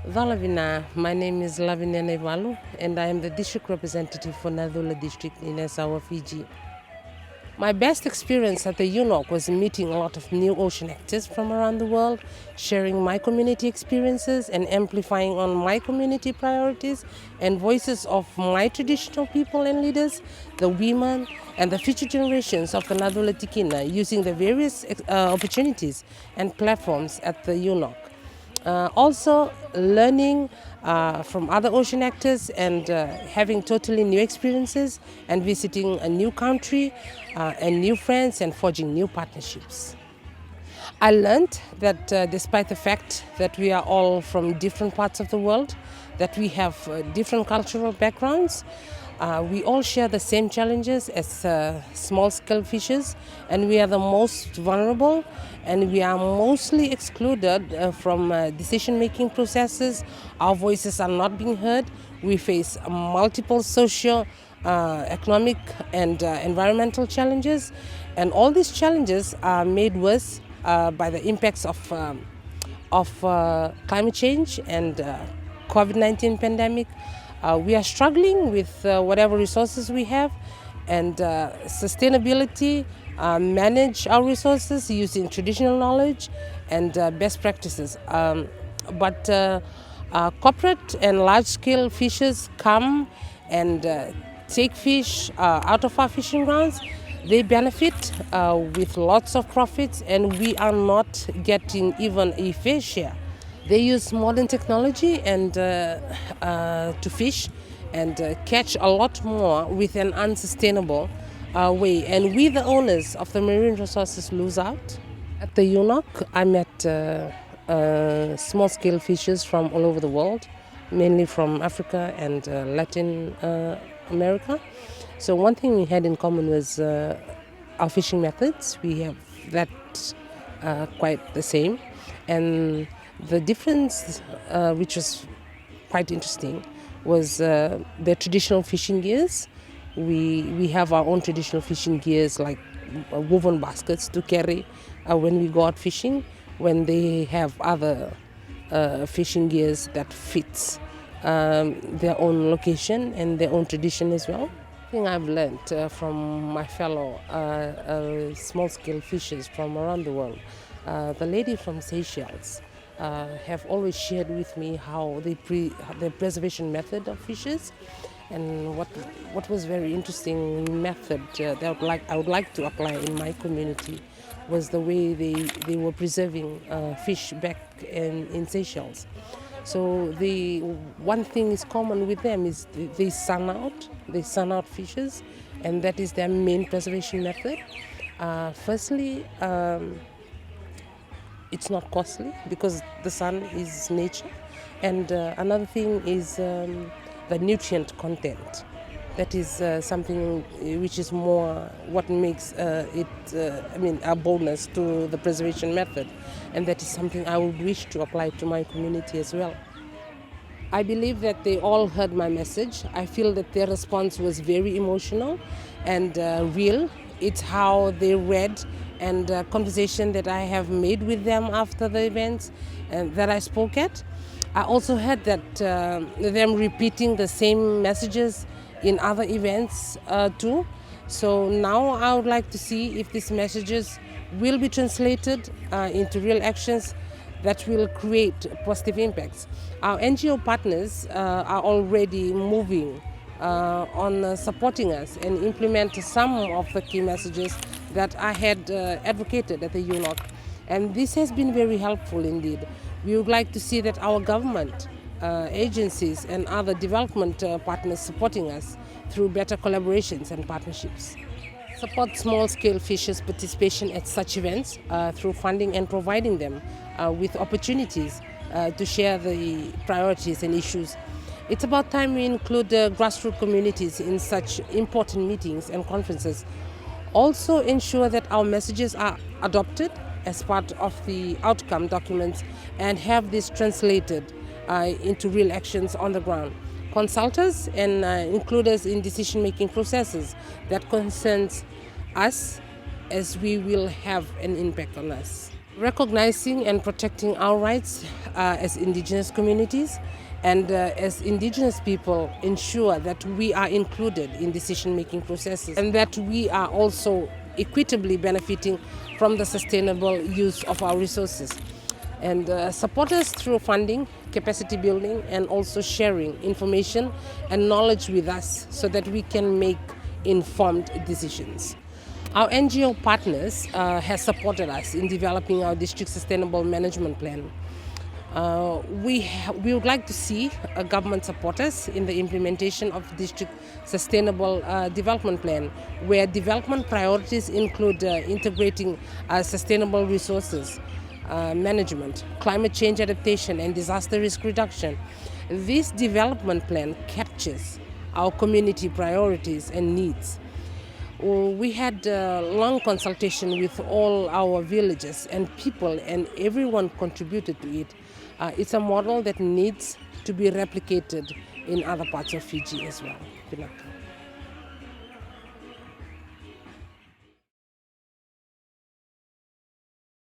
Valavina, my name is Lavenia Naivalu and I am the district representative for Nadula district in Yasawa, Fiji. My best experience at the UNOC was meeting a lot of new ocean actors from around the world, sharing my community experiences and amplifying on my community priorities and voices of my traditional people and leaders, the women and the future generations of the Nadula Tikina using the various opportunities and platforms at the UNOC. Also learning from other ocean actors and having totally new experiences and visiting a new country and new friends and forging new partnerships. I learned that despite the fact that we are all from different parts of the world, that we have different cultural backgrounds, we all share the same challenges as small-scale fishers, and we are the most vulnerable, and we are mostly excluded from decision-making processes. Our voices are not being heard. We face multiple social, economic, and environmental challenges, and all these challenges are made worse by the impacts of climate change and COVID-19 pandemic. We are struggling with whatever resources we have, and sustainability, manage our resources using traditional knowledge and best practices. But corporate and large-scale fishers come and take fish out of our fishing grounds. They benefit with lots of profits, and we are not getting even a fair share. They use modern technology and to fish and catch a lot more with an unsustainable way. And we, the owners of the marine resources, lose out. At the UNOC, I met small-scale fishers from all over the world, mainly from Africa and Latin America. So one thing we had in common was our fishing methods. We have that quite the same. And the difference, which was quite interesting, was their traditional fishing gears. We have our own traditional fishing gears, like woven baskets to carry when we go out fishing, when they have other fishing gears that fits their own location and their own tradition as well. The thing I've learned from my fellow small-scale fishers from around the world, the lady from Seychelles have always shared with me how their preservation method of fishes, and what was very interesting method that I would like to apply in my community was the way they were preserving fish back in Seychelles. So the one thing is common with them is they sun out fishes, and that is their main preservation method. Firstly, it's not costly because the sun is nature, and another thing is the nutrient content. That is something which is more what makes a bonus to the preservation method, and that is something I would wish to apply to my community as well. I believe that they all heard my message. I feel that their response was very emotional and real. It's how they read and conversation that I have made with them after the events that I spoke at. I also heard that them repeating the same messages in other events too. So now I would like to see if these messages will be translated into real actions that will create positive impacts. Our NGO partners are already moving on supporting us and implement some of the key messages that I had advocated at the UNOC. And this has been very helpful indeed. We would like to see that our government, agencies and other development partners supporting us through better collaborations and partnerships. Support small-scale fishers' participation at such events through funding and providing them with opportunities to share the priorities and issues. It's about time we include grassroots communities in such important meetings and conferences. Also ensure that our messages are adopted as part of the outcome documents and have this translated into real actions on the ground. Consult us and include us in decision-making processes that concerns us, as we will have an impact on us. recognizing and protecting our rights as indigenous communities, and as indigenous people ensure that we are included in decision-making processes and that we are also equitably benefiting from the sustainable use of our resources. And support us through funding, capacity building, and also sharing information and knowledge with us so that we can make informed decisions. Our NGO partners have supported us in developing our district sustainable management plan. We would like to see government support us in the implementation of district sustainable development plan, where development priorities include integrating sustainable resources management, climate change adaptation, and disaster risk reduction. This development plan captures our community priorities and needs. We had long consultation with all our villages and people, and everyone contributed to it. It's a model that needs to be replicated in other parts of Fiji as well.